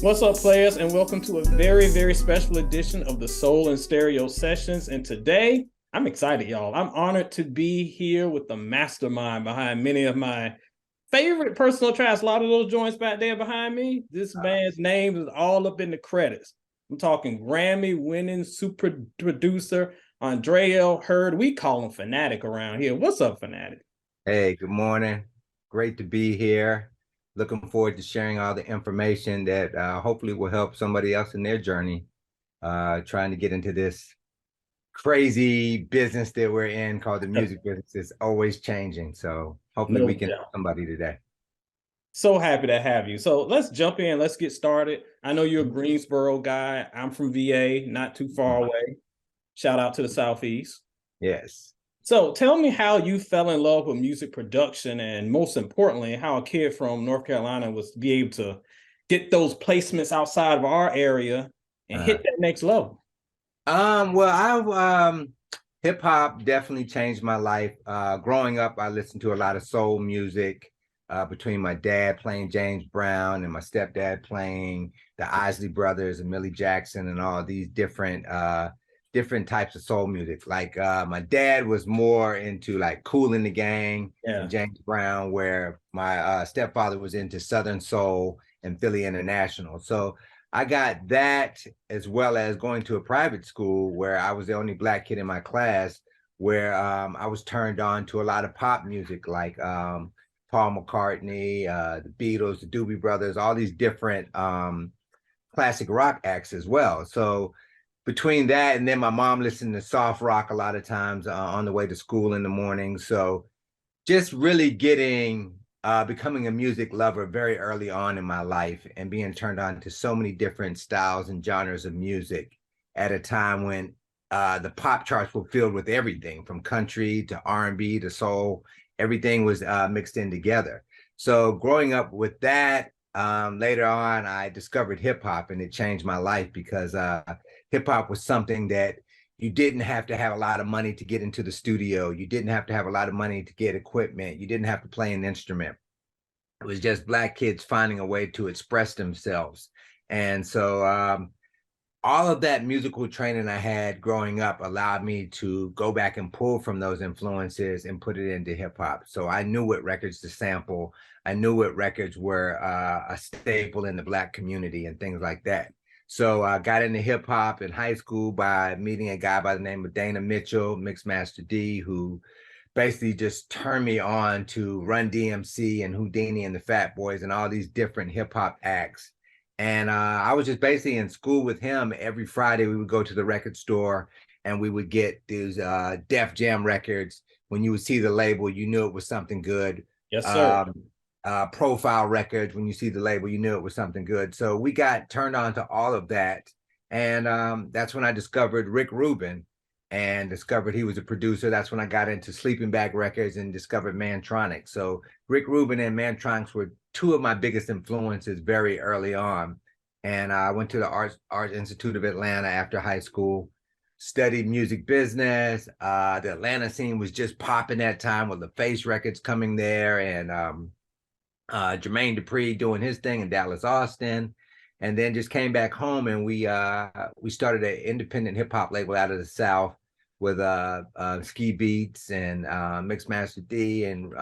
What's up, players, and welcome to a very, very special edition of the Soul and Stereo Sessions. And today, I'm excited, y'all. I'm honored to be here with the mastermind behind many of my favorite personal tracks. A lot of those joints back there behind me. This man's name is all up in the credits. I'm talking Grammy-winning super producer Andreao Heard. We call him Fanatic around here. What's up, Fanatic? Hey, good morning. Great to be here. Looking forward to sharing all the information that hopefully will help somebody else in their journey, trying to get into this crazy business that we're in called the music business. It's always changing. So hopefully we can help somebody today. So happy to have you. So let's jump in. Let's get started. I know you're a Greensboro guy. I'm from VA, not too far away. Shout out to the Southeast. Yes. So tell me how you fell in love with music production, and most importantly, how a kid from North Carolina was be able to get those placements outside of our area and hit that next level. Well, I've hip hop definitely changed my life. Growing up, I listened to a lot of soul music. Between my dad playing James Brown and my stepdad playing the Isley Brothers and Millie Jackson and all these different types of soul music. Like my dad was more into like Kool and the Gang and James Brown, where my stepfather was into Southern Soul and Philly International. So I got that, as well as going to a private school where I was the only Black kid in my class, where I was turned on to a lot of pop music, like Paul McCartney, the Beatles, the Doobie Brothers, all these different classic rock acts as well. So between that and then my mom listened to soft rock a lot of times on the way to school in the morning. So just really becoming a music lover very early on in my life and being turned on to so many different styles and genres of music at a time when the pop charts were filled with everything from country to R&B to soul. Everything was mixed in together. So growing up with that, later on, I discovered hip hop, and it changed my life because hip hop was something that you didn't have to have a lot of money to get into the studio. You didn't have to have a lot of money to get equipment. You didn't have to play an instrument. It was just Black kids finding a way to express themselves. And so all of that musical training I had growing up allowed me to go back and pull from those influences and put it into hip hop. So I knew what records to sample. I knew what records were a staple in the Black community and things like that. So I got into hip hop in high school by meeting a guy by the name of Dana Mitchell, Mixmaster D, who basically just turned me on to Run DMC and Houdini and the Fat Boys and all these different hip hop acts. And I was just basically in school with him. Every Friday, we would go to the record store and we would get these Def Jam records. When you would see the label, you knew it was something good. Yes, sir. Profile records, when you see the label, you knew it was something good. So we got turned on to all of that. And that's when I discovered Rick Rubin and discovered he was a producer. That's when I got into Sleeping Bag Records and discovered Mantronics. So Rick Rubin and Mantronics were two of my biggest influences very early on. And I went to the Art Institute of Atlanta after high school, studied music business. The Atlanta scene was just popping that time with the Face Records coming there, and Jermaine Dupri doing his thing in Dallas, Austin. And then just came back home, and we started an independent hip hop label out of the South with Ski Beats and Mixmaster D and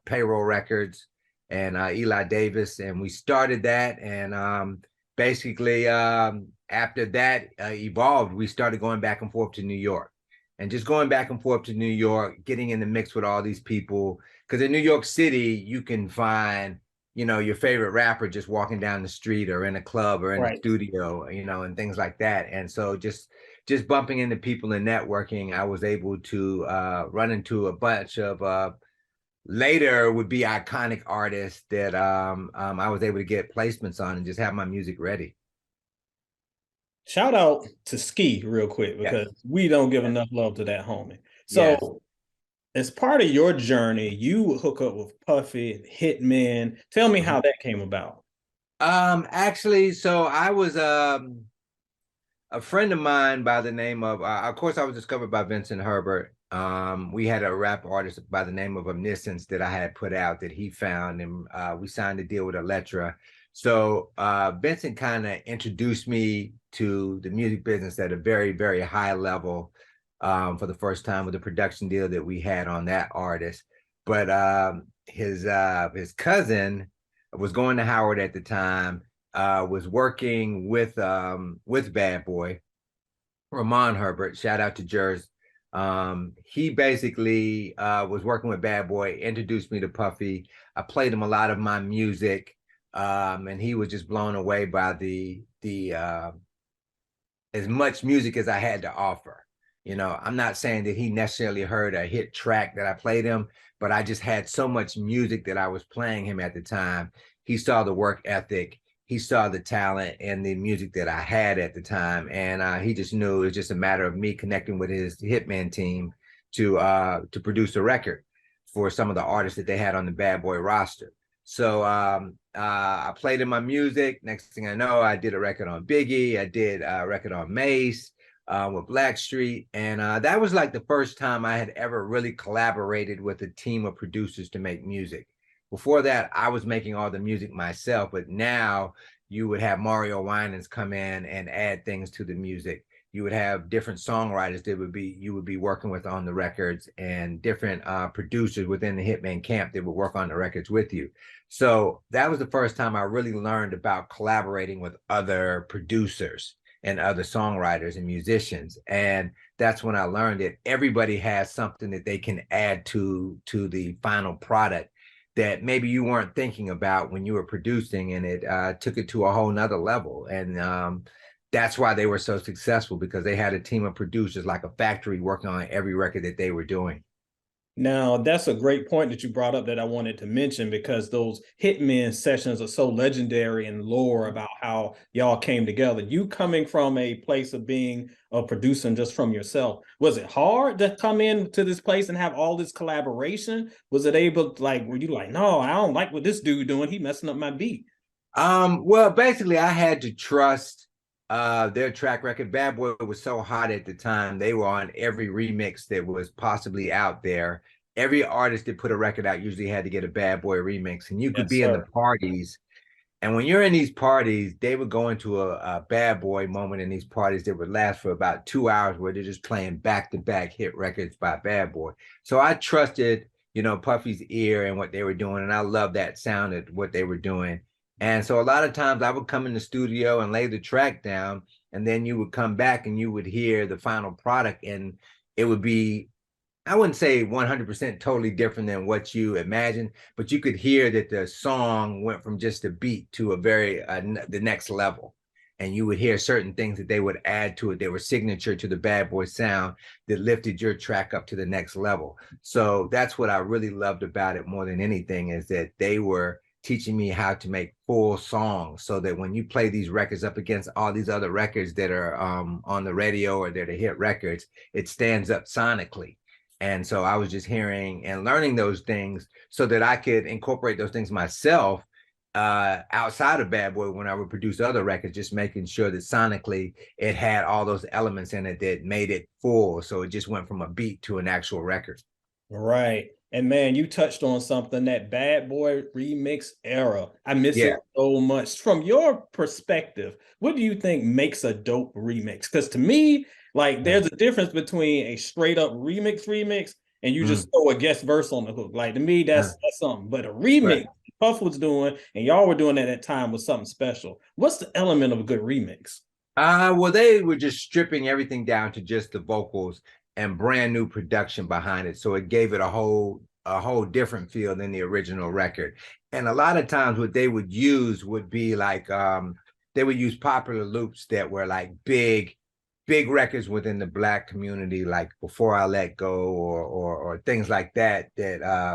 Payroll Records and Eli Davis. And we started that. And basically, after that evolved, we started going back and forth to New York. And just going back and forth to New York, getting in the mix with all these people. Because in New York City, you can find, your favorite rapper just walking down the street or in a club or in a studio, and things like that. And so just bumping into people and networking, I was able to run into a bunch of later would be iconic artists that I was able to get placements on and just have my music ready. Shout out to Ski real quick, because we don't give enough love to that homie. So as part of your journey, you hook up with Puffy, Hitman. Tell me how that came about. Actually, so I was a friend of mine by the name of course, I was discovered by Vincent Herbert. We had a rap artist by the name of Omniscience that I had put out that he found, and we signed a deal with Elektra. So Vincent kind of introduced me to the music business at a very, very high level for the first time with the production deal that we had on that artist. But his cousin was going to Howard at the time, was working with Bad Boy, Ramon Herbert. Shout out to Jers. He basically was working with Bad Boy, introduced me to Puffy. I played him a lot of my music, and he was just blown away by the as much music as I had to offer. You know, I'm not saying that he necessarily heard a hit track that I played him, but I just had so much music that I was playing him at the time. He saw the work ethic, he saw the talent and the music that I had at the time, and he just knew it was just a matter of me connecting with his Hitman team to produce a record for some of the artists that they had on the Bad Boy roster. So I played in my music. Next thing I know, I did a record on Biggie. I did a record on Mase with Blackstreet. And that was like the first time I had ever really collaborated with a team of producers to make music. Before that, I was making all the music myself, but now you would have Mario Winans come in and add things to the music. You would have different songwriters that you would be working with on the records, and different producers within the Hitman camp that would work on the records with you. So that was the first time I really learned about collaborating with other producers and other songwriters and musicians. And that's when I learned that everybody has something that they can add to the final product that maybe you weren't thinking about when you were producing, and it took it to a whole nother level. And that's why they were so successful, because they had a team of producers like a factory working on every record that they were doing. Now, that's a great point that you brought up that I wanted to mention, because those Hitman sessions are so legendary in lore about how y'all came together. You coming from a place of being a producer just from yourself, was it hard to come into this place and have all this collaboration? Was it able to, like, were you like, no, I don't like what this dude doing, he messing up my beat? Well, basically I had to trust their track record. Bad Boy was so hot at the time. They were on every remix that was possibly out there. Every artist that put a record out usually had to get a Bad Boy remix, and you could Yes, be in the sir. parties. And when you're in these parties, they would go into a Bad Boy moment in these parties that would last for about 2 hours, where they're just playing back-to-back hit records by Bad Boy. So I trusted, Puffy's ear and what they were doing, and I loved that sound of what they were doing. And so a lot of times I would come in the studio and lay the track down, and then you would come back and you would hear the final product, and it would be, I wouldn't say 100% totally different than what you imagined, but you could hear that the song went from just a beat to the next level. And you would hear certain things that they would add to it. They were signature to the Bad Boy sound that lifted your track up to the next level. So that's what I really loved about it more than anything, is that they were teaching me how to make full songs, so that when you play these records up against all these other records that are on the radio or that are hit records, it stands up sonically. And so I was just hearing and learning those things so that I could incorporate those things myself outside of Bad Boy when I would produce other records, just making sure that sonically it had all those elements in it that made it full. So it just went from a beat to an actual record. Right. And man, you touched on something, that Bad Boy remix era. I miss it Yeah. so much. From your perspective, what do you think makes a dope remix? Because to me, like, Yeah. there's a difference between a straight up remix and you just Mm, throw a guest verse on the hook. Like, to me, uh, that's something. But a right. remix, Puff was doing and y'all were doing at that time, was something special. What's the element of a good remix? Well, they were just stripping everything down to just the vocals and brand new production behind it. So it gave it a whole different feel than the original record. And a lot of times what they would use would be like they would use popular loops that were like big records within the Black community, like Before I Let Go, or things like that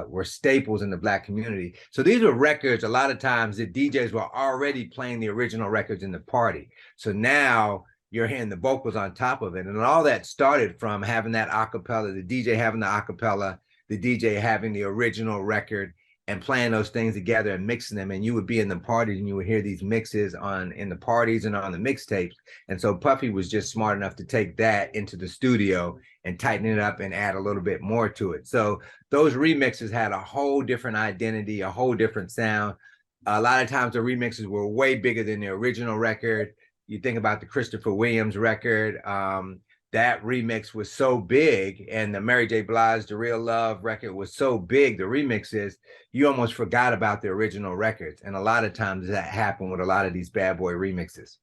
were staples in the Black community. So these were records, a lot of times the DJs were already playing the original records in the party. So now you're hearing the vocals on top of it. And all that started from having that acapella, the DJ having the acapella, the DJ having the original record, and playing those things together and mixing them. And you would be in the parties and you would hear these mixes in the parties and on the mixtapes. And so Puffy was just smart enough to take that into the studio and tighten it up and add a little bit more to it. So those remixes had a whole different identity, a whole different sound. A lot of times the remixes were way bigger than the original record. You think about the Christopher Williams record. That remix was so big, and the Mary J. Blige, The Real Love record was so big, the remixes, you almost forgot about the original records. And a lot of times that happened with a lot of these bad boy remixes.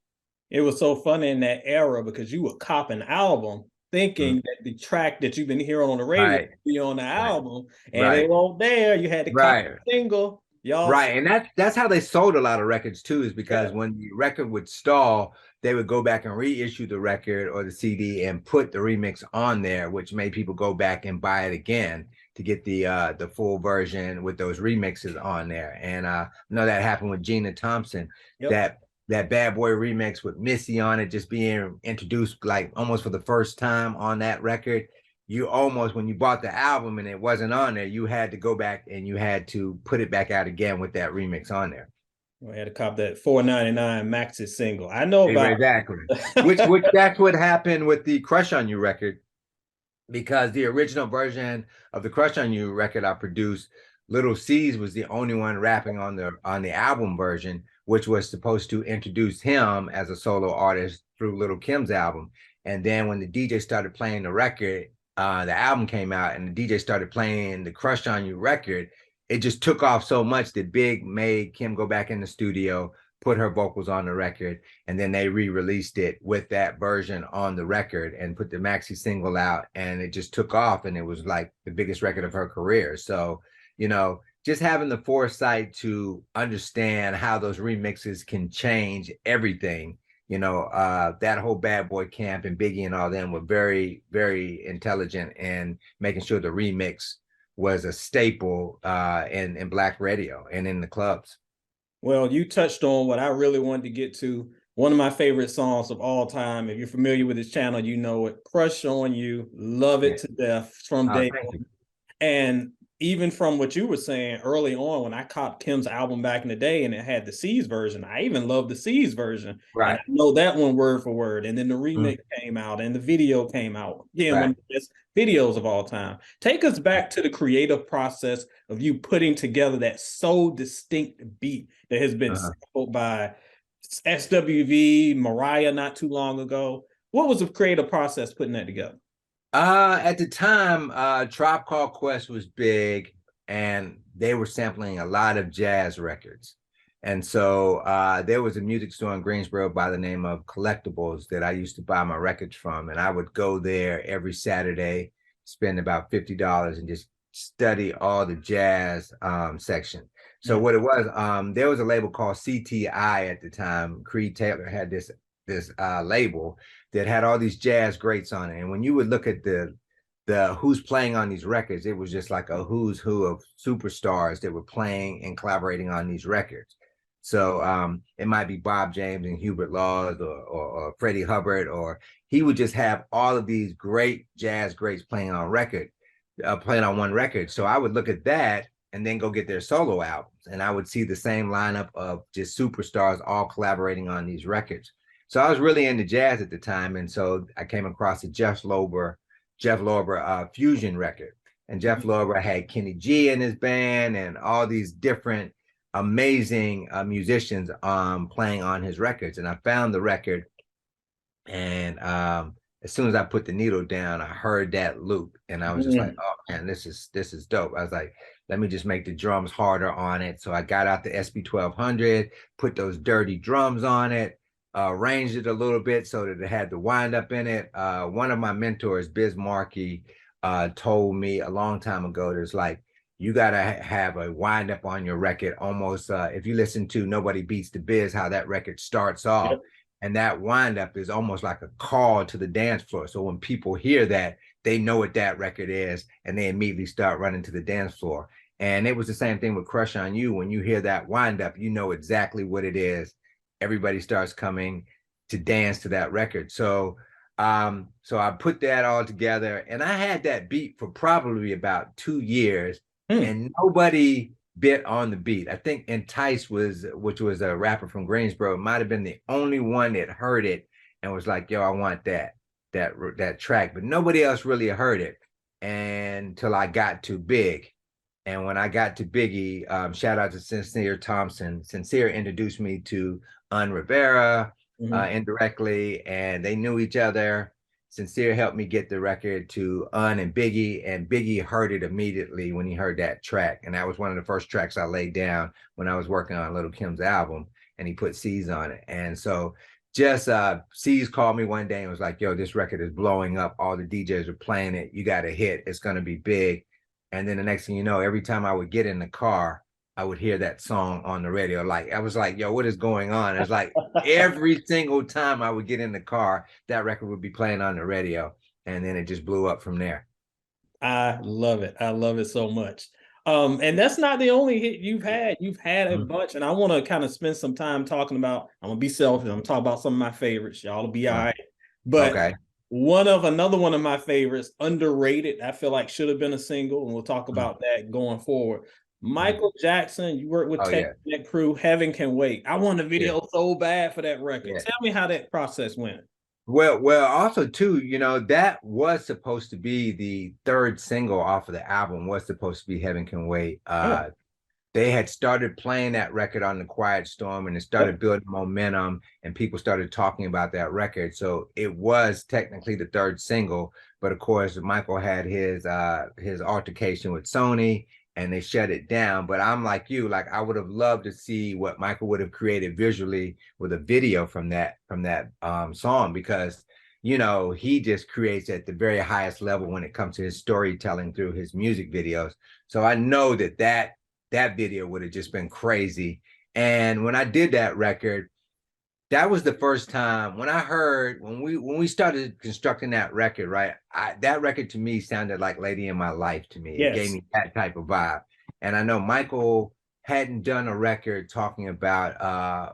It was so funny in that era because you would cop an album thinking Mm. that the track that you've been hearing on the radio Right, would be on the right, album, and it right, wasn't there. You had to cop right. a single. Y'all, Right, and that's how they sold a lot of records too, is because yeah. when the record would stall, they would go back and reissue the record or the CD and put the remix on there, which made people go back and buy it again to get the full version with those remixes on there. And I know that happened with Gina Thompson, Yep. that Bad Boy remix with Missy on it, just being introduced like almost for the first time on that record. You almost, when you bought the album and it wasn't on there, you had to go back and you had to put it back out again with that remix on there. We had to cop that $4.99 Max's single. I know about Exactly. Which that's what happened with the Crush on You record, because the original version of the Crush on You record I produced, Little C's was the only one rapping on the album version, which was supposed to introduce him as a solo artist through Lil Kim's album. And then when the DJ started playing the record, the album came out and the DJ started playing the Crush on You record, it just took off so much that Big made Kim go back in the studio, put her vocals on the record, and then they re-released it with that version on the record and put the maxi single out, and it just took off, and it was like the biggest record of her career. So, just having the foresight to understand how those remixes can change everything. That whole Bad Boy camp and Biggie and all them were very, very intelligent in making sure the remix was a staple in Black radio and in the clubs. Well, you touched on what I really wanted to get to. One of my favorite songs of all time. If you're familiar with his channel, you know it. Crush on You, love it Yeah. to death from Oh, day thank one. you. And even from what you were saying early on, when I copped Kim's album back in the day and it had the C's version, I even loved the C's version. And Right. I know that one word for word. And then the remix Mm, came out and the video came out. Yeah, one right. of the best videos of all time. Take us back to the creative process of you putting together that so distinct beat that has been Uh-huh. sampled by SWV, Mariah not too long ago. What was the creative process putting that together? At the time, Tribe Called Quest was big, and they were sampling a lot of jazz records. And so there was a music store in Greensboro by the name of Collectibles that I used to buy my records from, and I would go there every Saturday, spend about $50, and just study all the jazz section. So what it was, there was a label called CTI at the time. Creed Taylor had this label that had all these jazz greats on it. And when you would look at the who's playing on these records, it was just like a who's who of superstars that were playing and collaborating on these records. So it might be Bob James and Hubert Laws or Freddie Hubbard, or he would just have all of these great jazz greats playing on one record. So I would look at that and then go get their solo albums, and I would see the same lineup of just superstars all collaborating on these records. So I was really into jazz at the time, and so I came across the Jeff Lorber fusion record, and Jeff Lorber had Kenny G in his band and all these different amazing musicians playing on his records. And I found the record, and as soon as I put the needle down, I heard that loop, and I was just like, "Oh man, this is dope." I was like, "Let me just make the drums harder on it." So I got out the SB 1200, put those dirty drums on it, arranged it a little bit so that it had the wind up in it. One of my mentors, Biz Markie, told me a long time ago, there's like, you got to have a wind up on your record. Almost, if you listen to Nobody Beats the Biz, how that record starts off. Yep. And that wind up is almost like a call to the dance floor. So when people hear that, they know what that record is, and they immediately start running to the dance floor. And it was the same thing with Crush on You. When you hear that wind up, you know exactly what it is. Everybody starts coming to dance to that record. So I put that all together, and I had that beat for probably about 2 years, and nobody bit on the beat. I think Entice which was a rapper from Greensboro, might have been the only one that heard it and was like, "Yo, I want that track," but nobody else really heard it until I got to Big. And when I got to Biggie, shout out to Sincere Thompson. Sincere introduced me to Rivera indirectly, and they knew each other. Sincere helped me get the record to and Biggie, and Biggie heard it immediately when he heard that track. And that was one of the first tracks I laid down when I was working on Lil Kim's album, and he put C's on it. And so just C's called me one day and was like, yo, this record is blowing up. All the DJs are playing it. You got a hit. It's going to be big. And then the next thing you know, every time I would get in the car, I would hear that song on the radio. Like, I was like, yo, what is going on? It's like every single time I would get in the car, that record would be playing on the radio. And then it just blew up from there. I love it. I love it so much. And that's not the only hit you've had. You've had a bunch, and I want to kind of spend some time talking about. I'm gonna be selfish. I'm gonna talk about some of my favorites. Y'all will be all right. But okay. Another one of my favorites, underrated, I feel like should have been a single, and we'll talk about that going forward. Michael Jackson, you worked with Tech Crew, Heaven Can Wait. I want a video so bad for that record. Tell me how that process went. Well, also too, you know, that was supposed to be the third single off of the album, was supposed to be Heaven Can Wait. They had started playing that record on the Quiet Storm, and it started building momentum, and people started talking about that record. So it was technically the third single, but of course Michael had his altercation with Sony, and they shut it down. But I'm like you, like I would have loved to see what Michael would have created visually with a video from that song, because you know, he just creates at the very highest level when it comes to his storytelling through his music videos. So I know that video would have just been crazy. And when I did that record, that was the first time when I heard, when we started constructing that record, right? That record to me sounded like Lady in My Life to me. It gave me that type of vibe. And I know Michael hadn't done a record talking about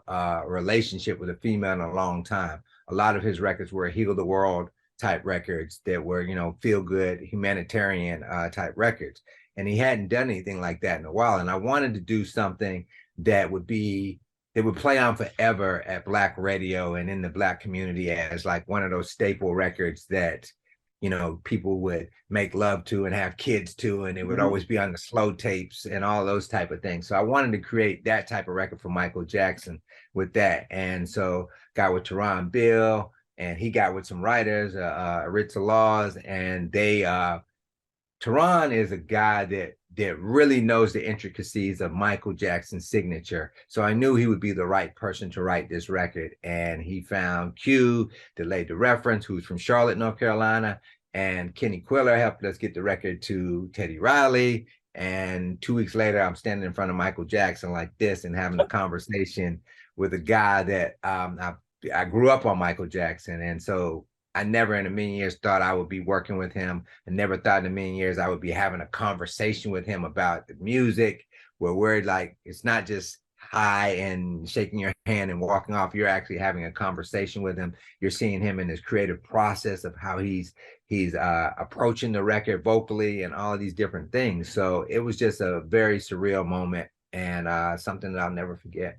a relationship with a female in a long time. A lot of his records were heal the world type records that were, you know, feel good, humanitarian type records. And he hadn't done anything like that in a while. And I wanted to do something that would play on forever at Black radio and in the Black community as like one of those staple records that, you know, people would make love to and have kids to, and it would always be on the slow tapes and all those type of things. So I wanted to create that type of record for Michael Jackson with that. And so got with Teron Bill, and he got with some writers, Aritza Laws, and they, Teron is a guy that really knows the intricacies of Michael Jackson's signature. So I knew he would be the right person to write this record. And he found Q that laid the reference, who's from Charlotte, North Carolina. And Kenny Quiller helped us get the record to Teddy Riley. And 2 weeks later, I'm standing in front of Michael Jackson like this and having a conversation with a guy that I grew up on Michael Jackson. And so I never in a million years thought I would be working with him. I never thought in a million years I would be having a conversation with him about the music, where we're like, it's not just hi and shaking your hand and walking off. You're actually having a conversation with him. You're seeing him in his creative process of how he's approaching the record vocally and all of these different things. So it was just a very surreal moment, and something that I'll never forget.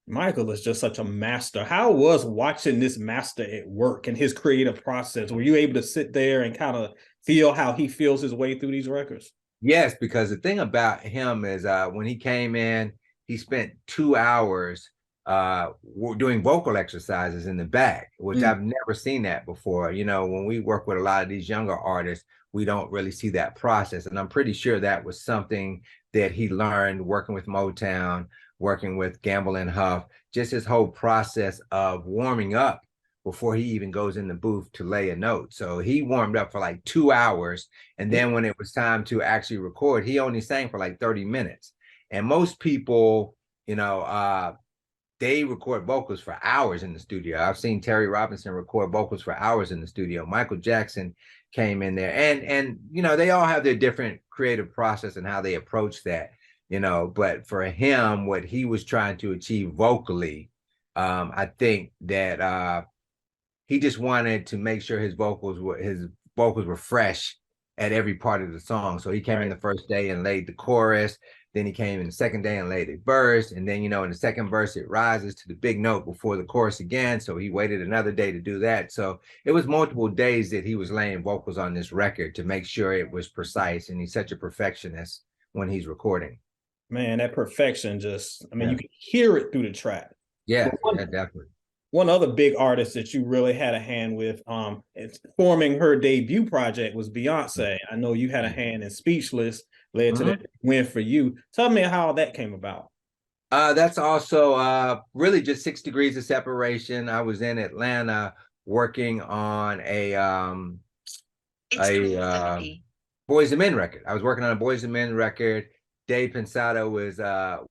Michael is just such a master. How was watching this master at work and his creative process? Were you able to sit there and kind of feel how he feels his way through these records? Yes, because the thing about him is when he came in, he spent 2 hours doing vocal exercises in the back, which I've never seen that before. You know, when we work with a lot of these younger artists, we don't really see that process. And I'm pretty sure that was something that he learned working with Motown, working with Gamble and Huff, just his whole process of warming up before he even goes in the booth to lay a note. So he warmed up for like 2 hours. And then when it was time to actually record, he only sang for like 30 minutes. And most people, you know, they record vocals for hours in the studio. I've seen Terry Robinson record vocals for hours in the studio. Michael Jackson came in there, and you know, they all have their different creative process and how they approach that, you know, but for him, what he was trying to achieve vocally, I think that he just wanted to make sure his vocals were fresh at every part of the song. So he came in the first day and laid the chorus. Then he came in the second day and laid the verse. And then, you know, in the second verse, it rises to the big note before the chorus again. So he waited another day to do that. So it was multiple days that he was laying vocals on this record to make sure it was precise. And he's such a perfectionist when he's recording. Man, that perfection just, I mean, Yeah. you can hear it through the track. Yeah, But yeah, definitely. one other big artist that you really had a hand with forming her debut project was Beyonce. I know you had a hand in Speechless, led to that win for you. Tell me how that came about. That's also really just 6 degrees of separation. I was in Atlanta working on a Boys and Men record. I was working on a Boys and Men record. Dave Pensado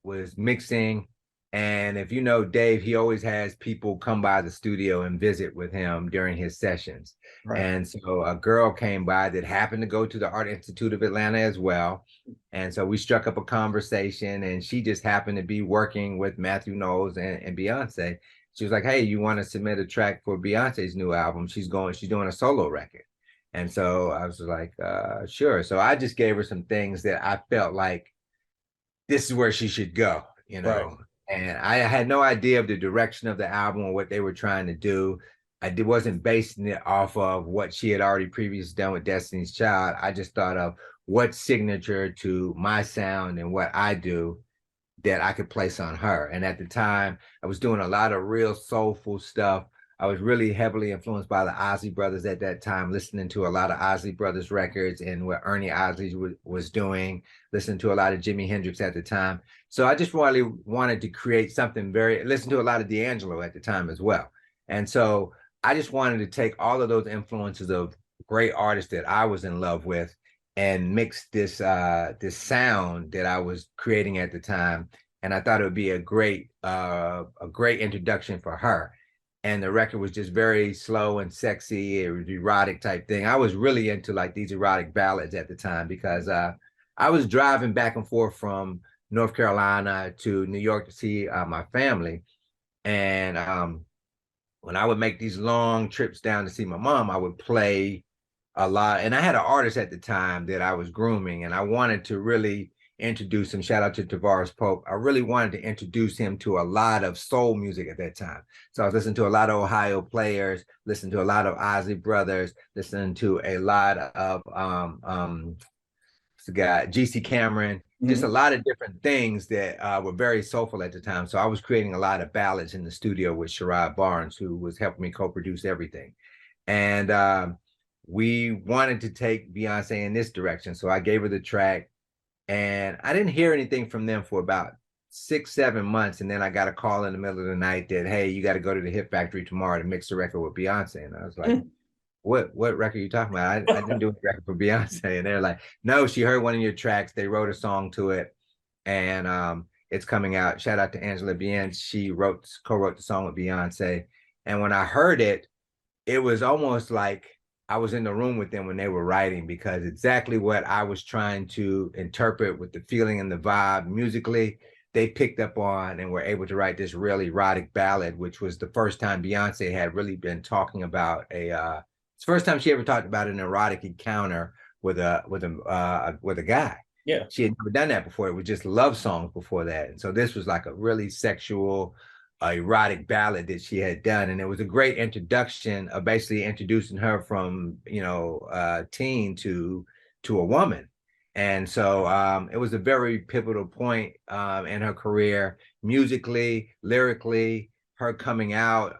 was mixing, and if you know Dave, he always has people come by the studio and visit with him during his sessions. Right. And so a girl came by that happened to go to the Art Institute of Atlanta as well. And so we struck up a conversation, and she just happened to be working with Matthew Knowles and Beyonce. She was like, "Hey, you want to submit a track for Beyonce's new album? She's doing a solo record." And so I was like, sure. So I just gave her some things that I felt like this is where she should go, you know. Right. And I had no idea of the direction of the album or what they were trying to do. Wasn't basing it off of what she had already previously done with Destiny's Child. I just thought of what signature to my sound and what I do that I could place on her. And at the time, I was doing a lot of real soulful stuff. I was really heavily influenced by the Ozzy Brothers at that time, listening to a lot of Ozzy Brothers records and what Ernie Ozzy was doing, listening to a lot of Jimi Hendrix at the time. So I just really wanted to create something listen to a lot of D'Angelo at the time as well. And so I just wanted to take all of those influences of great artists that I was in love with and mix this sound that I was creating at the time. And I thought it would be a great introduction for her. And the record was just very slow and sexy. It was erotic type thing. I was really into like these erotic ballads at the time because I was driving back and forth from North Carolina to New York to see my family. And when I would make these long trips down to see my mom, I would play a lot. And I had an artist at the time that I was grooming, and I wanted to really introduce him. Shout out to Tavares Pope. I really wanted to introduce him to a lot of soul music at that time. So I was listening to a lot of Ohio players, listening to a lot of Ozzy Brothers, listening to a lot of GC Cameron, just a lot of different things that were very soulful at the time. So I was creating a lot of ballads in the studio with Sherrod Barnes, who was helping me co-produce everything. And we wanted to take Beyonce in this direction. So I gave her the track, and I didn't hear anything from them for about 6-7 months. And then I got a call in the middle of the night that, hey, you got to go to the Hit Factory tomorrow to mix the record with Beyonce. And I was like, what record are you talking about? I didn't do a record for Beyonce. And they're like, no, she heard one of your tracks. They wrote a song to it, and it's coming out. Shout out to Angela Bien. She co-wrote the song with Beyonce. And when I heard it, it was almost like I was in the room with them when they were writing, because exactly what I was trying to interpret with the feeling and the vibe musically, they picked up on and were able to write this really erotic ballad, which was the first time Beyonce had really been talking about it's the first time she ever talked about an erotic encounter with a guy. Yeah. She had never done that before. It was just love songs before that. And so this was like a really sexual, erotic ballad that she had done. And it was a great introduction of basically introducing her from, teen to a woman. And so it was a very pivotal point in her career, musically, lyrically, her coming out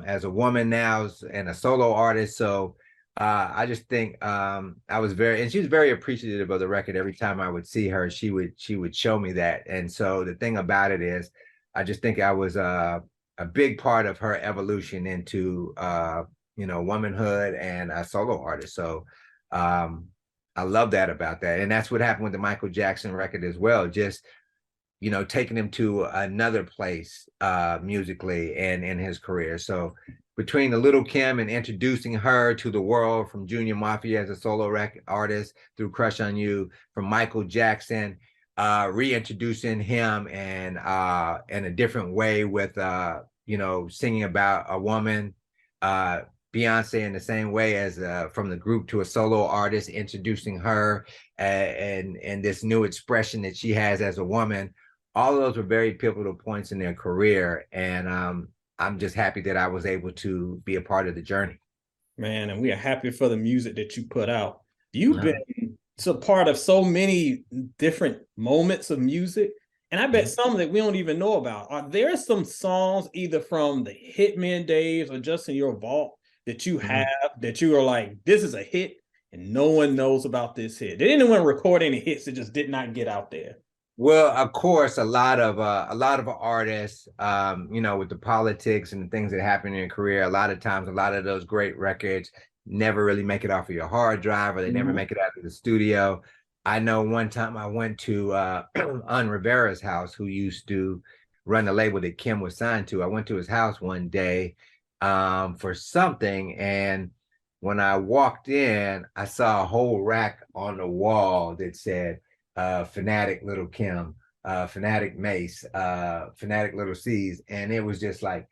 as a woman now and a solo artist. So I just think I was and she was very appreciative of the record. Every time I would see her, she would show me that. And so the thing about it is, I just think I was a big part of her evolution into womanhood and a solo artist. So I love that about that. And that's what happened with the Michael Jackson record as well. Just taking him to another place musically and in his career. So between the Lil Kim and introducing her to the world, from Junior Mafia as a solo artist, through Crush on You, from Michael Jackson, reintroducing him and in a different way with singing about a woman, Beyonce in the same way as from the group to a solo artist, introducing her and this new expression that she has as a woman. All of those were very pivotal points in their career. And I'm just happy that I was able to be a part of the journey. Man, and we are happy for the music that you put out. You've been a part of so many different moments of music. And I bet Mhm. some that we don't even know about. Are there some songs either from the Hitman days or just in your vault that you have Mhm. that you are like, this is a hit and no one knows about this hit? Did anyone record any hits that just did not get out there? Well, of course, a lot of artists, with the politics and the things that happen in your career, a lot of times, a lot of those great records never really make it off of your hard drive, or they never Mhm. make it out of the studio. I know one time I went to on Rivera's house, who used to run the label that Kim was signed to. I went to his house one day for something, and when I walked in, I saw a whole rack on the wall that said Fanatic Lil Kim, Fanatic Mase, Fanatic Lil C's, and it was just like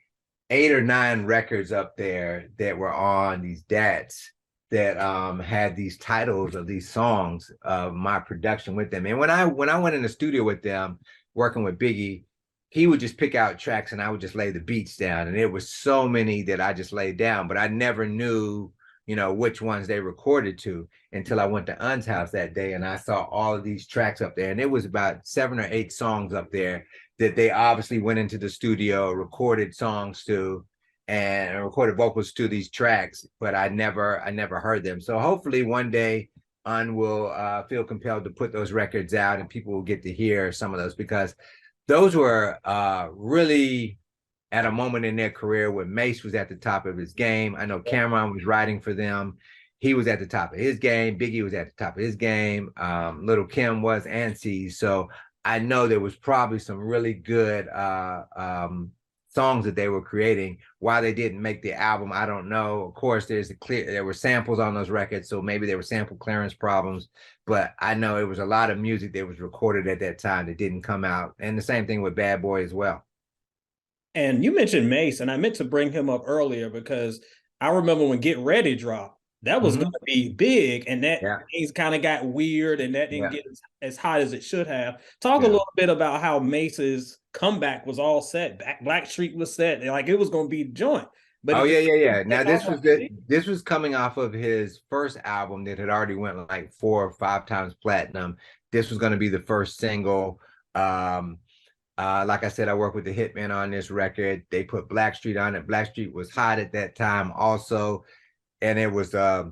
8 or 9 records up there that were on these DATs that had these titles of these songs of my production with them. And when I went in the studio with them, working with Biggie, he would just pick out tracks and I would just lay the beats down. And it was so many that I just laid down, but I never knew, which ones they recorded to until I went to Un's house that day and I saw all of these tracks up there. And it was about 7 or 8 songs up there that they obviously went into the studio, recorded songs to, and recorded vocals to these tracks, but I never heard them. So hopefully one day Un will feel compelled to put those records out and people will get to hear some of those, because those were really at a moment in their career where Mase was at the top of his game. I know Cameron was writing for them. He was at the top of his game. Biggie was at the top of his game. Lil Kim was, and C. So I know there was probably some really good songs that they were creating. Why they didn't make the album, I don't know. Of course, there were samples on those records, so maybe there were sample clearance problems. But I know it was a lot of music that was recorded at that time that didn't come out, and the same thing with Bad Boy as well. And you mentioned Mace, and I meant to bring him up earlier because I remember when Get Ready dropped, that was going Mm-hmm. to be big, and that Yeah, things kind of got weird, and that didn't yeah, get as hot as it should have. Talk a yeah. little bit about how Mace's comeback was all set. Black Street was set, like it was going to be joint, but Oh it yeah, just yeah, yeah. didn't Now take off like it did. this was coming off of his first album that had already went like 4 or 5 times platinum. This was going to be the first single. Um, like I said, I worked with the Hitman on this record. They put Blackstreet on it. Blackstreet was hot at that time also, and it was a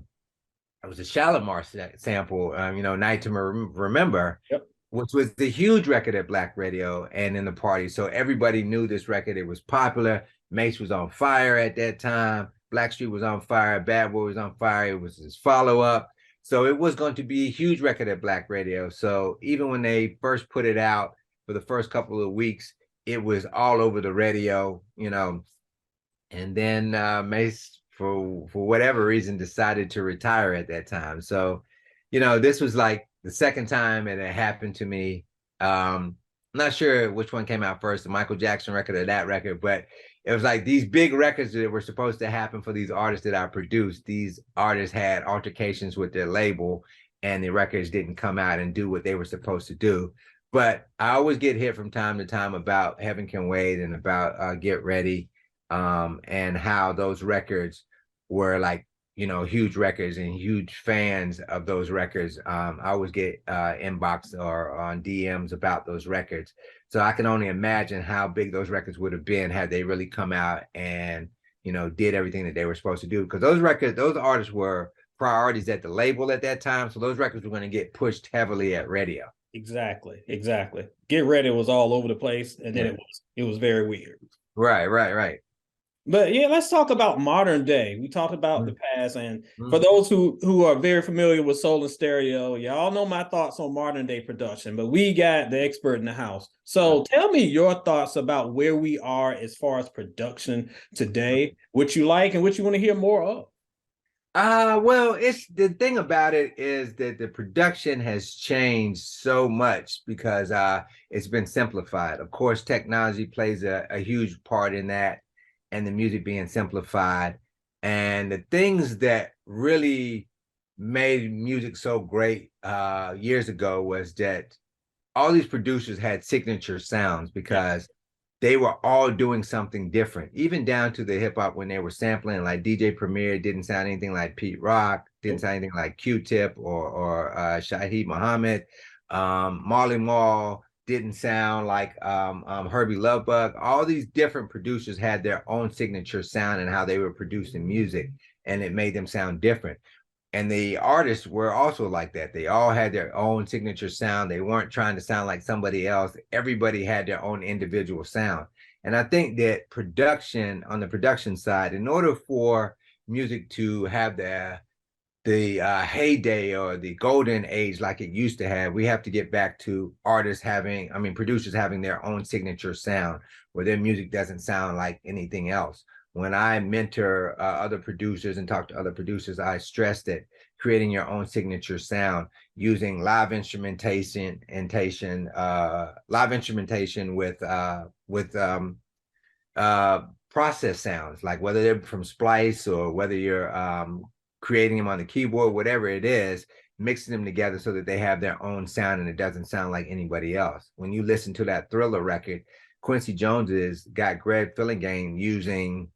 Shalimar sample, Night to Remember, Yep. which was the huge record at Black Radio and in the party. So everybody knew this record. It was popular. Mase was on fire at that time. Blackstreet was on fire. Bad Boy was on fire. It was his follow up. So it was going to be a huge record at Black Radio. So even when they first put it out for the first couple of weeks, it was all over the radio. And then Mase, for whatever reason, decided to retire at that time. So, this was like the second time it had happened to me. I'm not sure which one came out first, the Michael Jackson record or that record, but it was like these big records that were supposed to happen for these artists that I produced. These artists had altercations with their label, and the records didn't come out and do what they were supposed to do. But I always get hit from time to time about Heaven Can Wait and about Get Ready, and how those records were like, huge records and huge fans of those records. I always get inbox or on DMs about those records. So I can only imagine how big those records would have been had they really come out and, did everything that they were supposed to do. Because those artists were priorities at the label at that time. So those records were going to get pushed heavily at radio. Exactly, exactly. Get Ready was all over the place, and then Yeah. it was very weird. Right, right, right. But yeah, let's talk about modern day. We talked about the past, and for Mm-hmm. those who are very familiar with Soul and Stereo, y'all know my thoughts on modern day production. But we got the expert in the house. So tell me your thoughts about where we are as far as production today, what you like and what you want to hear more of. Well, it's the thing about it is that the production has changed so much because it's been simplified. Of course, technology plays a huge part in that, and the music being simplified. And the things that really made music so great years ago was that all these producers had signature sounds, Yeah. because they were all doing something different, even down to the hip hop when they were sampling. Like DJ Premier didn't sound anything like Pete Rock, didn't sound anything like Q-Tip or Shaheed Muhammad. Marley Marl didn't sound like Herbie Lovebug. All these different producers had their own signature sound and how they were producing music, and it made them sound different. And the artists were also like that. They all had their own signature sound. They weren't trying to sound like somebody else. Everybody had their own individual sound. And I think that production, on the production side, in order for music to have the heyday or the golden age like it used to have, we have to get back to artists having, I mean, producers having their own signature sound where their music doesn't sound like anything else. When I mentor other producers and talk to other producers, I stress that creating your own signature sound using live instrumentation, with process sounds, like whether they're from Splice or whether you're creating them on the keyboard, whatever it is, mixing them together so that they have their own sound and it doesn't sound like anybody else. When you listen to that Thriller record, Quincy Jones has got Greg Fillingham using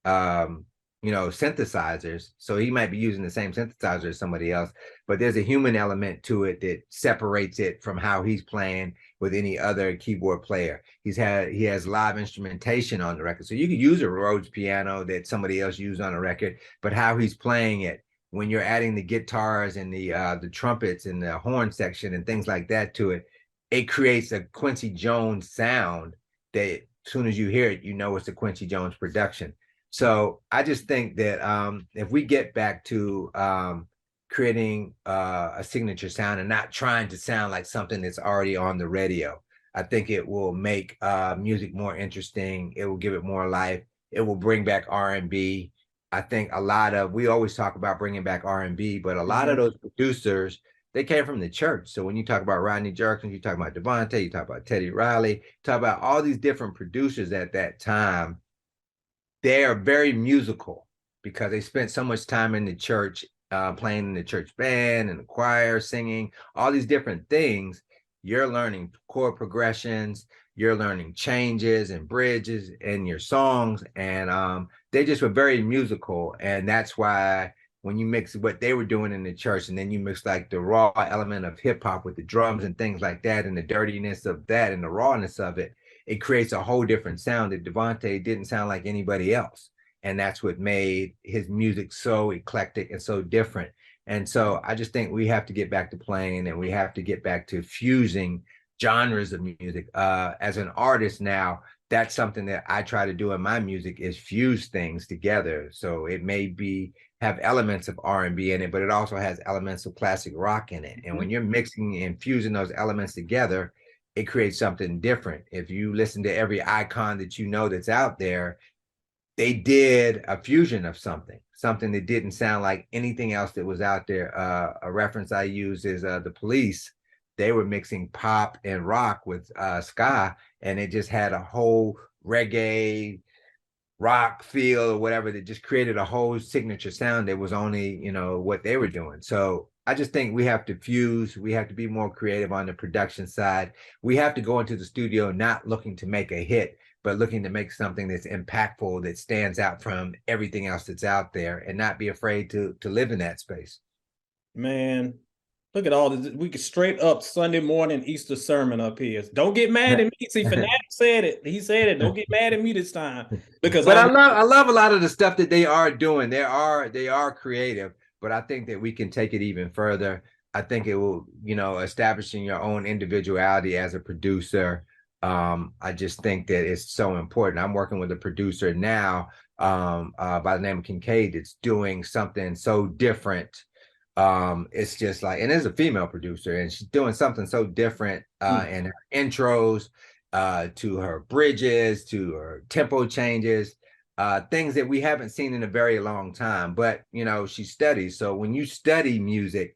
synthesizers. So he might be using the same synthesizer as somebody else, but there's a human element to it that separates it from how he's playing with any other keyboard player. He has live instrumentation on the record. So you could use a Rhodes piano that somebody else used on a record, but how he's playing it, when you're adding the guitars and the trumpets and the horn section and things like that to it, it creates a Quincy Jones sound that as soon as you hear it, you know it's a Quincy Jones production. So I just think that if we get back to creating a signature sound and not trying to sound like something that's already on the radio, I think it will make music more interesting. It will give it more life. It will bring back R&B. I think we always talk about bringing back R&B, but a lot of those producers, they came from the church. So when you talk about Rodney Jerkins, you talk about Devontae, you talk about Teddy Riley, talk about all these different producers at that time. They are very musical because they spent so much time in the church, playing in the church band and the choir, singing, all these different things. You're learning chord progressions, you're learning changes and bridges in your songs. And they just were very musical. And that's why when you mix what they were doing in the church and then you mix like the raw element of hip hop with the drums and things like that and the dirtiness of that and the rawness of it, it creates a whole different sound that Devontae didn't sound like anybody else. And that's what made his music so eclectic and so different. And so I just think we have to get back to playing and we have to get back to fusing genres of music. As an artist now, that's something that I try to do in my music is fuse things together. So it may have elements of R&B in it, but it also has elements of classic rock in it. And when you're mixing and fusing those elements together, it creates something different. If you listen to every icon that you know that's out there, they did a fusion of something that didn't sound like anything else that was out there. A reference I use is the Police. They were mixing pop and rock with ska, and it just had a whole reggae rock feel or whatever that just created a whole signature sound that was only, what they were doing. So I just think we have to fuse. We have to be more creative on the production side. We have to go into the studio not looking to make a hit, but looking to make something that's impactful, that stands out from everything else that's out there, and not be afraid to live in that space. Man, look at all this. We could straight up Sunday morning Easter sermon up here. Don't get mad at me. See, Fanatic said it. He said it. Don't get mad at me this time. Because but I love a lot of the stuff that they are doing. They are creative, but I think that we can take it even further. I think it will, establishing your own individuality as a producer. I just think that it's so important. I'm working with a producer now by the name of Kincaid. It's doing something so different. It's just like, and it's a female producer, and she's doing something so different in her intros, to her bridges, to her tempo changes, things that we haven't seen in a very long time. But she studies. So when you study music,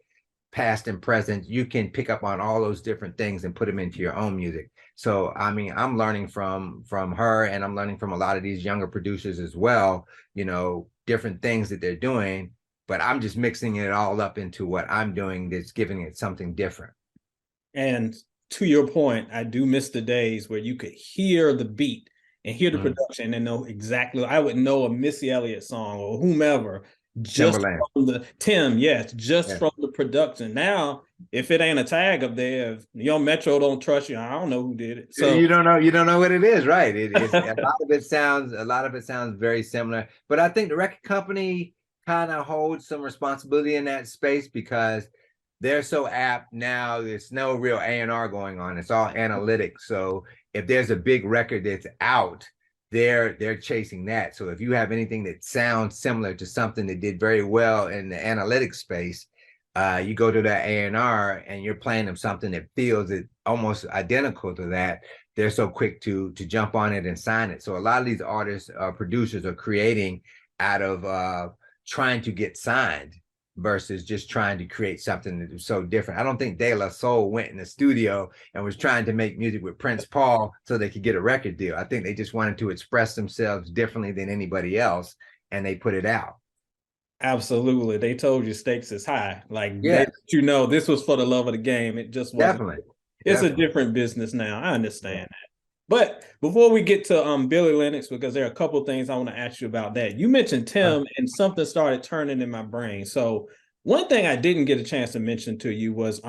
past and present, you can pick up on all those different things and put them into your own music. So I mean, I'm learning from her, and I'm learning from a lot of these younger producers as well, different things that they're doing, but I'm just mixing it all up into what I'm doing that's giving it something different. And to your point, I do miss the days where you could hear the beat and hear the Mm. production and know exactly. I would know a Missy Elliott song or whomever just Timberland. from the Tim, yes, just Yeah. from the production. Now, if it ain't a tag up there, if Young Metro don't trust you, I don't know who did it. So You don't know what it is, right? It's a lot of it sounds very similar. But I think the record company kind of holds some responsibility in that space because they're so apt now. There's no real A&R going on. It's all analytics. So if there's a big record that's out, they're chasing that. So if you have anything that sounds similar to something that did very well in the analytics space, you go to that A&R and you're playing them something that feels it almost identical to that. They're so quick to jump on it and sign it. So a lot of these artists, producers are creating out of trying to get signed versus just trying to create something that was so different. I don't think De La Soul went in the studio and was trying to make music with Prince Paul so they could get a record deal. I think they just wanted to express themselves differently than anybody else, and they put it out. absolutely, they told you stakes is high. Like Yeah, you know, this was for the love of the game. It just wasn't. definitely. It's a Definitely. different business now. I Yeah. understand that. But before we get to Billie Lennox, because there are a couple things I want to ask you about that. You mentioned Tim, and something started turning in my brain. So one thing I didn't get a chance to mention to you was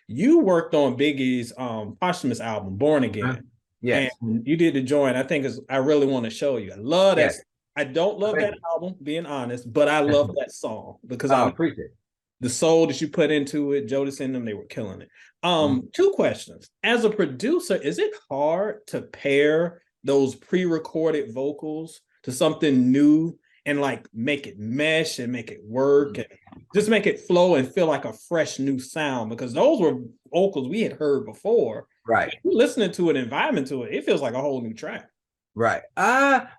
you worked on Biggie's posthumous album, Born Again. And Yes. you did the joint. I think is I really want to show you. I love that. Yes. I don't love Thank that album, being honest, but I love that song because I Oh, appreciate it. the soul that you put into it, Jodeci and them, they were killing it. Mhm. Two questions. As a producer, is it hard to pair those pre-recorded vocals to something new and like make it mesh and make it work and just make it flow and feel like a fresh new sound? Because those were vocals we had heard before. Right. Listening to it, environment to it, it feels like a whole new track. Right.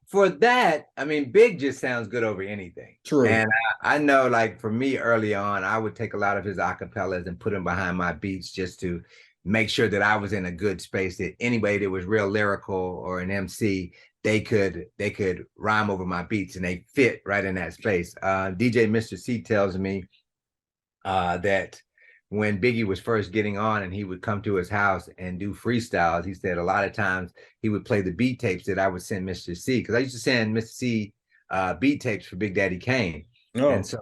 For that, I mean, Big just sounds good over anything. True. And I know, like for me early on, I would take a lot of his acapellas and put them behind my beats just to make sure that I was in a good space. That anybody that was real lyrical or an MC, they could rhyme over my beats and they fit right in that space. DJ Mr. C tells me that when Biggie was first getting on and he would come to his house and do freestyles, he said a lot of times he would play the beat tapes that I would send Mr. C, because I used to send Mr. C beat tapes for Big Daddy Kane. Oh. And so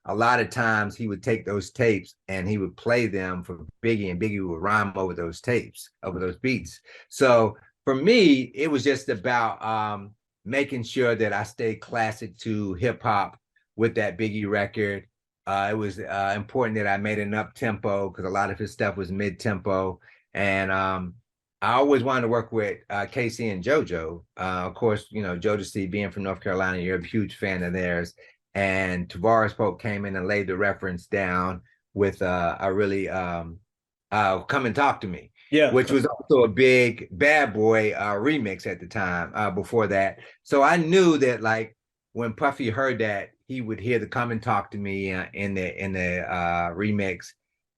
a lot of times he would take those tapes and he would play them for Biggie, and Biggie would rhyme over those tapes, over those beats. So for me, it was just about making sure that I stayed classic to hip hop with that Biggie record. It was important that I made an up tempo because a lot of his stuff was mid tempo, and I always wanted to work with Casey and JoJo. Of course, you know, Jodeci being from North Carolina, you're a huge fan of theirs. And Tavares Pope came in and laid the reference down with a really Come and Talk to Me, Yeah. which was also a big Bad Boy remix at the time before that. So I knew that like when Puffy heard that, he would hear the Come and Talk to Me in the remix.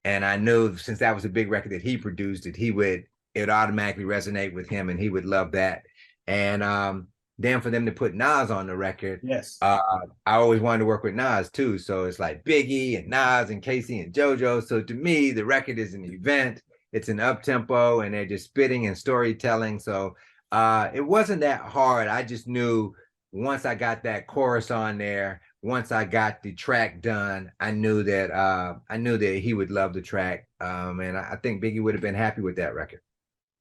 And I knew since that was a big record that he produced, that it would automatically resonate with him and he would love that. And then for them to put Nas on the record, Yes. I always wanted to work with Nas too. So it's like Biggie and Nas and Casey and JoJo. So to me, the record is an event. It's an up tempo and they're just spitting and storytelling. So it wasn't that hard. I just knew once I got that chorus on there, once I got the track done, I knew that he would love the track. And I think Biggie would have been happy with that record.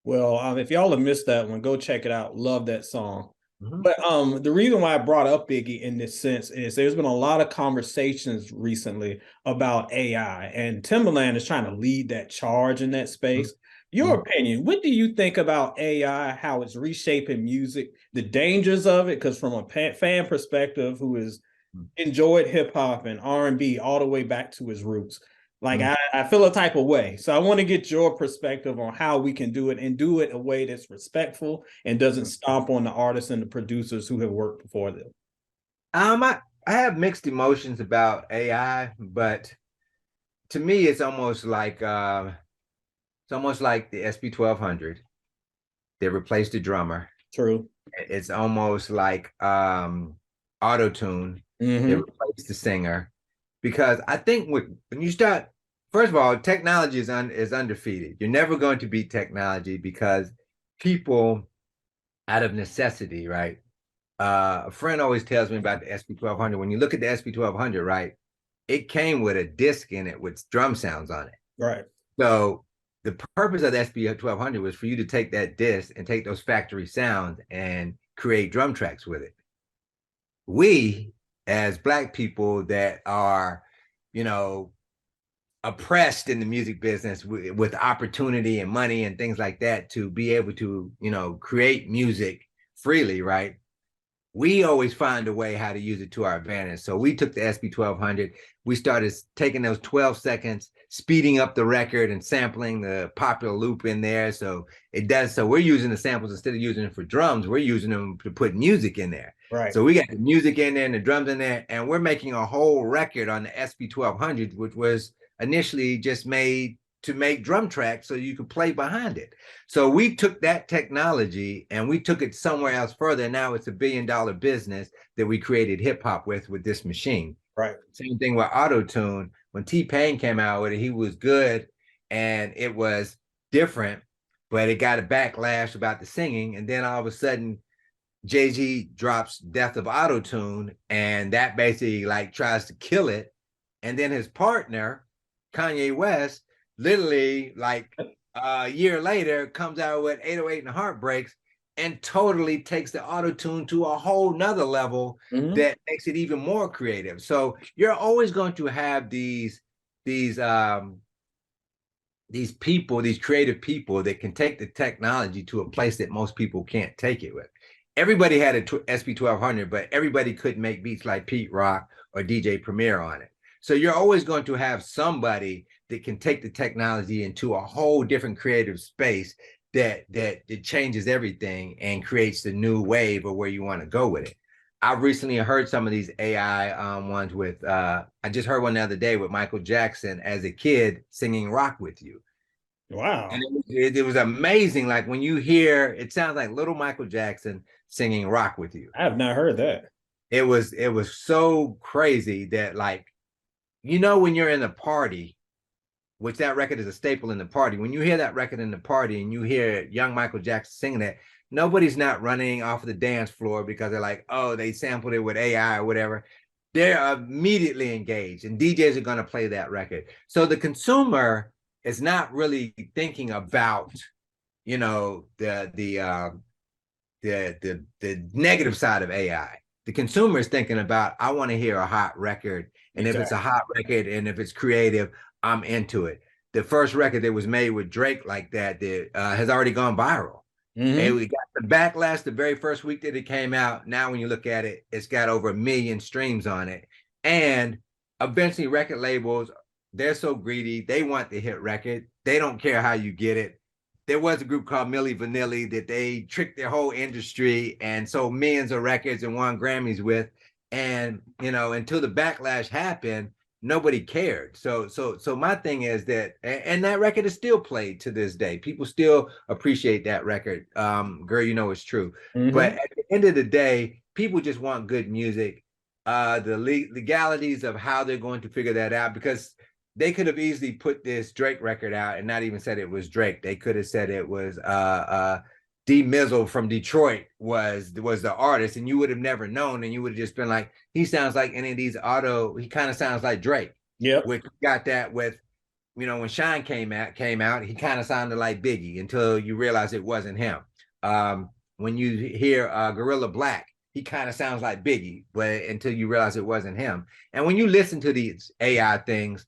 Well, if y'all have missed that one, go check it out. Love that song. Mm-hmm. But the reason why I brought up Biggie in this sense is there's been a lot of conversations recently about AI, and Timbaland is trying to lead that charge in that space. Your opinion, what do you think about AI, how it's reshaping music, the dangers of it? Because from a fan perspective who has enjoyed hip hop and R&B all the way back to his roots, like I feel a type of way. So I want to get your perspective on how we can do it and do it a way that's respectful and doesn't stomp on the artists and the producers who have worked before them. I have mixed emotions about AI, but to me, it's almost like the SP-1200. They replaced the drummer. True. It's almost like auto tune. They replaced the singer, because I think when you start First of all, technology is undefeated. You're never going to beat technology because people, out of necessity, right? A friend always tells me about the SP1200. When you look at the SP1200, right, it came with a disc in it with drum sounds on it. Right. So the purpose of the SP1200 was for you to take that disc and take those factory sounds and create drum tracks with it. We, as Black people that are, you know, oppressed in the music business with opportunity and money and things like that to be able to, create music freely, right? We always find a way how to use it to our advantage. So we took the SP1200, we started taking those 12 seconds, speeding up the record and sampling the popular loop in there. So it does. So we're using the samples instead of using them for drums, we're using them to put music in there. Right. So we got the music in there and the drums in there, and we're making a whole record on the SP1200, which was initially just made to make drum tracks so you could play behind it. So we took that technology and we took it somewhere else further. Now it's $1 billion business that we created hip hop with this machine. Right. Same thing with auto-tune. When T-Pain came out with it, he was good and it was different, but it got a backlash about the singing. And then all of a sudden, Jay-Z drops Death of Auto-Tune, and that basically like tries to kill it. And then his partner, Kanye West, literally like a year later comes out with 808 and Heartbreaks and totally takes the auto-tune to a whole nother level that makes it even more creative. So you're always going to have these people, these creative people that can take the technology to a place that most people can't take it with. Everybody had a SP1200, but everybody couldn't make beats like Pete Rock or DJ Premier on it. So you're always going to have somebody that can take the technology into a whole different creative space that it changes everything and creates the new wave of where you want to go with it. I've recently heard some of these AI ones with, I just heard one the other day with Michael Jackson as a kid singing Rock With You. Wow. And it was amazing. Like when you hear, it sounds like little Michael Jackson singing Rock With You. I have not heard that. It was so crazy that like, when you're in a party, which that record is a staple in the party, when you hear that record in the party and you hear young Michael Jackson singing that, nobody's not running off of the dance floor because they're like, oh, they sampled it with AI or whatever. They're immediately engaged, and DJs are going to play that record. So the consumer is not really thinking about, the negative side of AI. The consumer is thinking about, I want to hear a hot record, and if it's a hot record and if it's creative, I'm into it. The first record that was made with Drake like that has already gone viral. And we got the backlash the very first week that it came out. Now, when you look at it, it's got over 1 million streams on it. And eventually, record labels, they're so greedy. They want the hit record. They don't care how you get it. There was a group called Milli Vanilli that they tricked their whole industry and sold millions of records and won Grammys with. And, until the backlash happened, nobody cared. So my thing is that, and that record is still played to this day. People still appreciate that record. Girl, it's true. But at the end of the day, people just want good music. The legalities of how they're going to figure that out, because they could have easily put this Drake record out and not even said it was Drake. They could have said it was D Mizzle from Detroit was the artist, and you would have never known, and you would have just been like, he sounds like any of these he kind of sounds like Drake. Yeah. We got that with, when Shine came out, he kind of sounded like Biggie until you realize it wasn't him. When you hear Gorilla Black, he kind of sounds like Biggie, but until you realize it wasn't him. And when you listen to these AI things,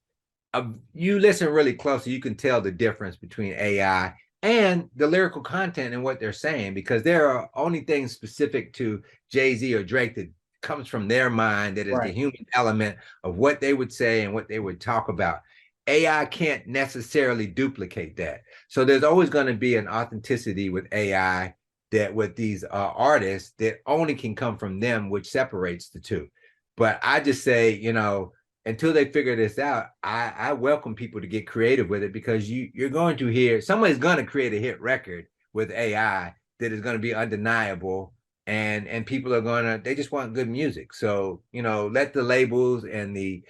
you listen really closely, you can tell the difference between AI and the lyrical content and what they're saying, because there are only things specific to Jay-Z or Drake that comes from their mind, that is the human element of what they would say and what they would talk about. AI can't necessarily duplicate that. So there's always going to be an authenticity with AI that with these artists that only can come from them, which separates the two. But I just say, until they figure this out, I welcome people to get creative with it, because you're going to hear, somebody's going to create a hit record with AI that is going to be undeniable, and people are they just want good music. So, let the labels and the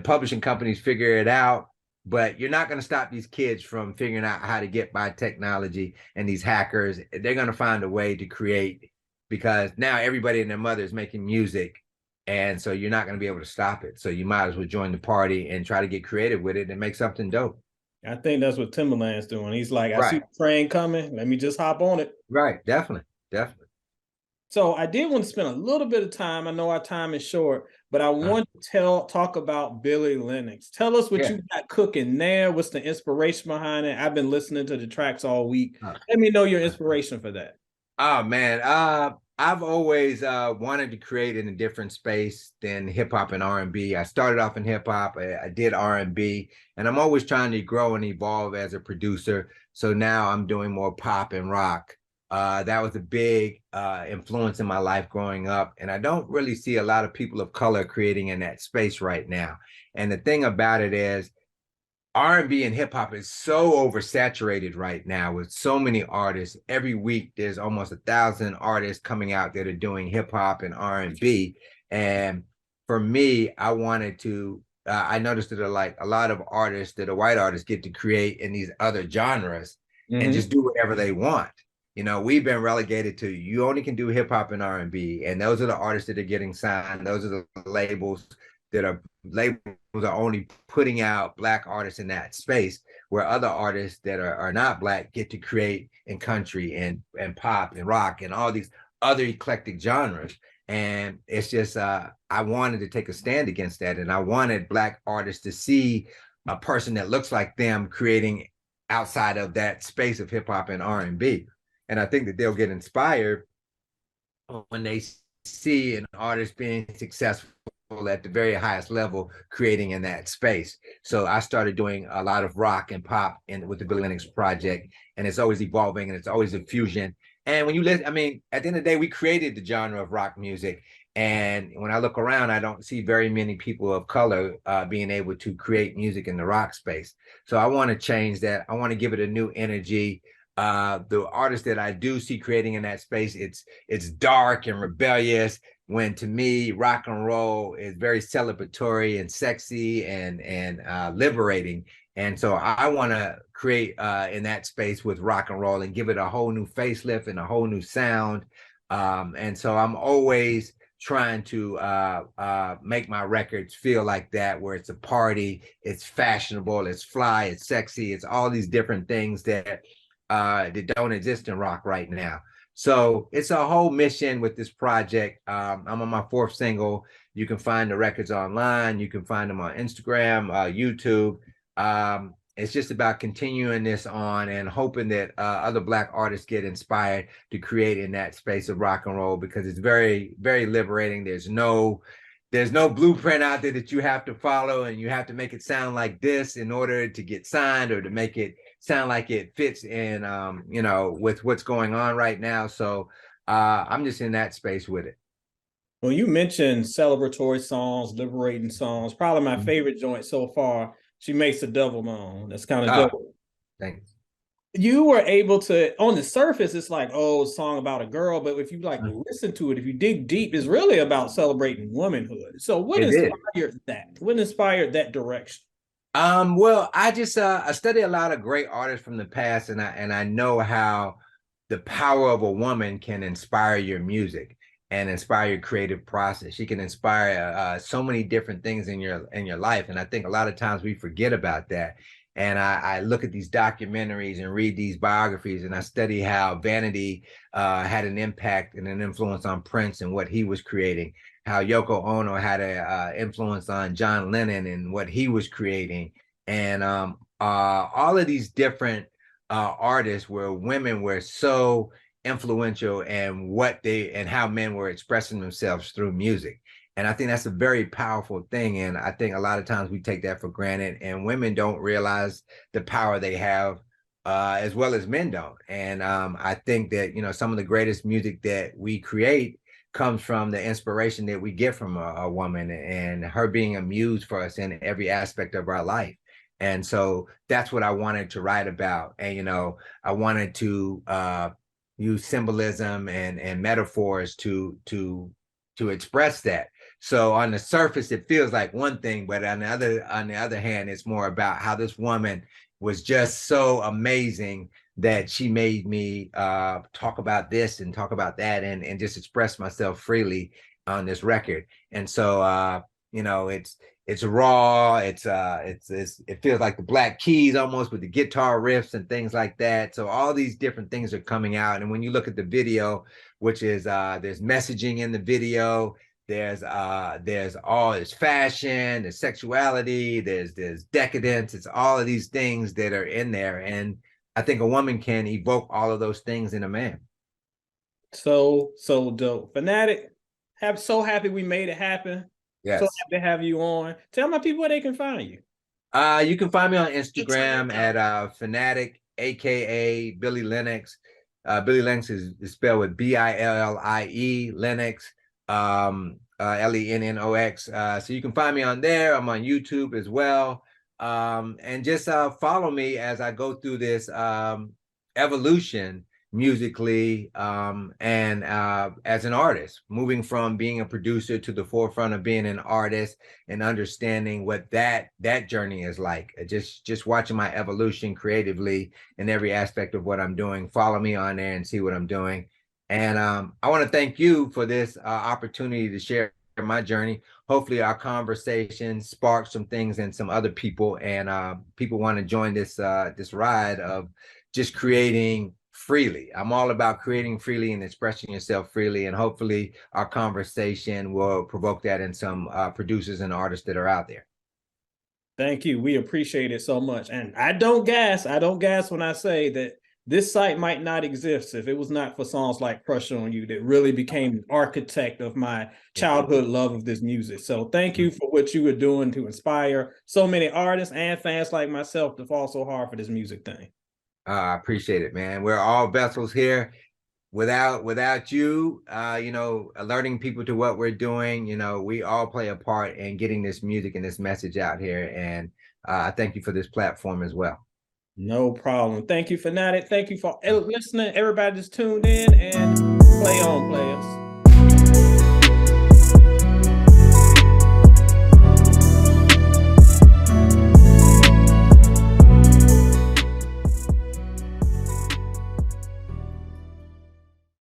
publishing companies figure it out. but you're not going to stop these kids from figuring out how to get by technology, and these hackers, they're going to find a way to create, because now everybody and their mother is making music. And so you're not going to be able to stop it. So you might as well join the party and try to get creative with it and make something dope. I think that's what Timberland's doing. He's like, I see Right. the train coming. Let me just hop on it. Right. Definitely. Definitely. So I did want to spend a little bit of time. I know our time is short, but I want to talk about Billie Lennox. Tell us what Yeah. you got cooking there. What's the inspiration behind it? I've been listening to the tracks all week. Uh, Let me know your inspiration for that. Oh man, I've always wanted to create in a different space than hip hop and R&B. I started off in hip hop. I did R&B, and I'm always trying to grow and evolve as a producer. So now I'm doing more pop and rock. That was a big influence in my life growing up, and I don't really see a lot of people of color creating in that space right now. And the thing about it is, R&B and hip hop is so oversaturated right now with so many artists. Every week there's almost 1,000 artists coming out that are doing hip hop and R&B. And for me, I wanted to, I noticed that like a lot of artists that are white artists get to create in these other genres and just do whatever they want. You know, we've been relegated to, you only can do hip hop and R&B, and those are the artists that are getting signed. Those are the labels that are only putting out Black artists in that space, where other artists that are not Black get to create in country and pop and rock and all these other eclectic genres. And it's just, I wanted to take a stand against that. And I wanted Black artists to see a person that looks like them creating outside of that space of hip hop and R&B. And I think that they'll get inspired when they see an artist being successful at the very highest level, creating in that space. So I started doing a lot of rock and pop with the Billie Lennox project, and it's always evolving and it's always a fusion. And when you listen, I mean, at the end of the day, we created the genre of rock music. And when I look around, I don't see very many people of color being able to create music in the rock space. So I want to change that. I want to give it a new energy. The artists that I do see creating in that space, it's dark and rebellious, when to me rock and roll is very celebratory and sexy and liberating. And so I want to create in that space with rock and roll and give it a whole new facelift and a whole new sound. And so I'm always trying to make my records feel like that, where it's a party, it's fashionable, it's fly, it's sexy, it's all these different things that don't exist in rock right now. So it's a whole mission with this project. I'm on my 4th single. You can find the records online. You can find them on Instagram, YouTube. It's just about continuing this on and hoping that other Black artists get inspired to create in that space of rock and roll, because it's very, very liberating. There's no blueprint out there that you have to follow, and you have to make it sound like this in order to get signed, or to make it sound like it fits in, you know, with what's going on right now. So I'm just in that space with it. Well, you mentioned celebratory songs, liberating songs. Probably my favorite joint so far. She Makes the Devil Moan. That's kind of dope. Thanks. You were able to, on the surface, it's like, oh, a song about a girl. But if you like listen to it, if you dig deep, it's really about celebrating womanhood. So what inspired that? What inspired that direction? Well, I just I study a lot of great artists from the past, and I know how the power of a woman can inspire your music and inspire your creative process. She can inspire so many different things in your life, and I think a lot of times we forget about that. And I look at these documentaries and read these biographies, and I study how Vanity had an impact and an influence on Prince and what he was creating, how Yoko Ono had an influence on John Lennon and what he was creating. And all of these different artists where women were so influential, and how men were expressing themselves through music. And I think that's a very powerful thing. And I think a lot of times we take that for granted, and women don't realize the power they have as well as men don't. And I think that, you know, some of the greatest music that we create comes from the inspiration that we get from a woman, and her being a muse for us in every aspect of our life. And so that's what I wanted to write about. And, you know, I wanted to use symbolism and metaphors to express that. So on the surface, it feels like one thing, but on the other hand, it's more about how this woman was just so amazing that she made me talk about this and talk about that and just express myself freely on this record. And so you know, it's raw, it feels like the Black Keys almost with the guitar riffs and things like that. So all these different things are coming out. And when you look at the video, which is there's messaging in the video, there's all this fashion, there's sexuality, there's decadence, it's all of these things that are in there. And I think a woman can evoke all of those things in a man. So dope. Fanatic, so happy we made it happen. Yes. So happy to have you on. Tell my people where they can find you. You can find me on Instagram at Fanatic, aka Billie Lennox. Billie Lennox is spelled with Billie, Lennox, Lennox. So you can find me on there. I'm on YouTube as well. And just follow me as I go through this evolution musically and as an artist, moving from being a producer to the forefront of being an artist and understanding what that journey is like. Just watching my evolution creatively in every aspect of what I'm doing. Follow me on there and see what I'm doing. And I want to thank you for this opportunity to share my journey. Hopefully our conversation sparks some things in some other people, and people want to join this this ride of just creating freely. I'm all about creating freely and expressing yourself freely, and hopefully our conversation will provoke that in some producers and artists that are out there. Thank you. We appreciate it so much. And I don't gas when I say that this site might not exist if it was not for songs like Crush on You that really became an architect of my childhood love of this music. So thank you for what you were doing to inspire so many artists and fans like myself to fall so hard for this music thing. I appreciate it, man. We're all vessels here. Without you, you know, alerting people to what we're doing, you know, we all play a part in getting this music and this message out here. And I thank you for this platform as well. No problem. Thank you, Fanatic. Thank you for listening. Everybody just tuned in, and play on, players.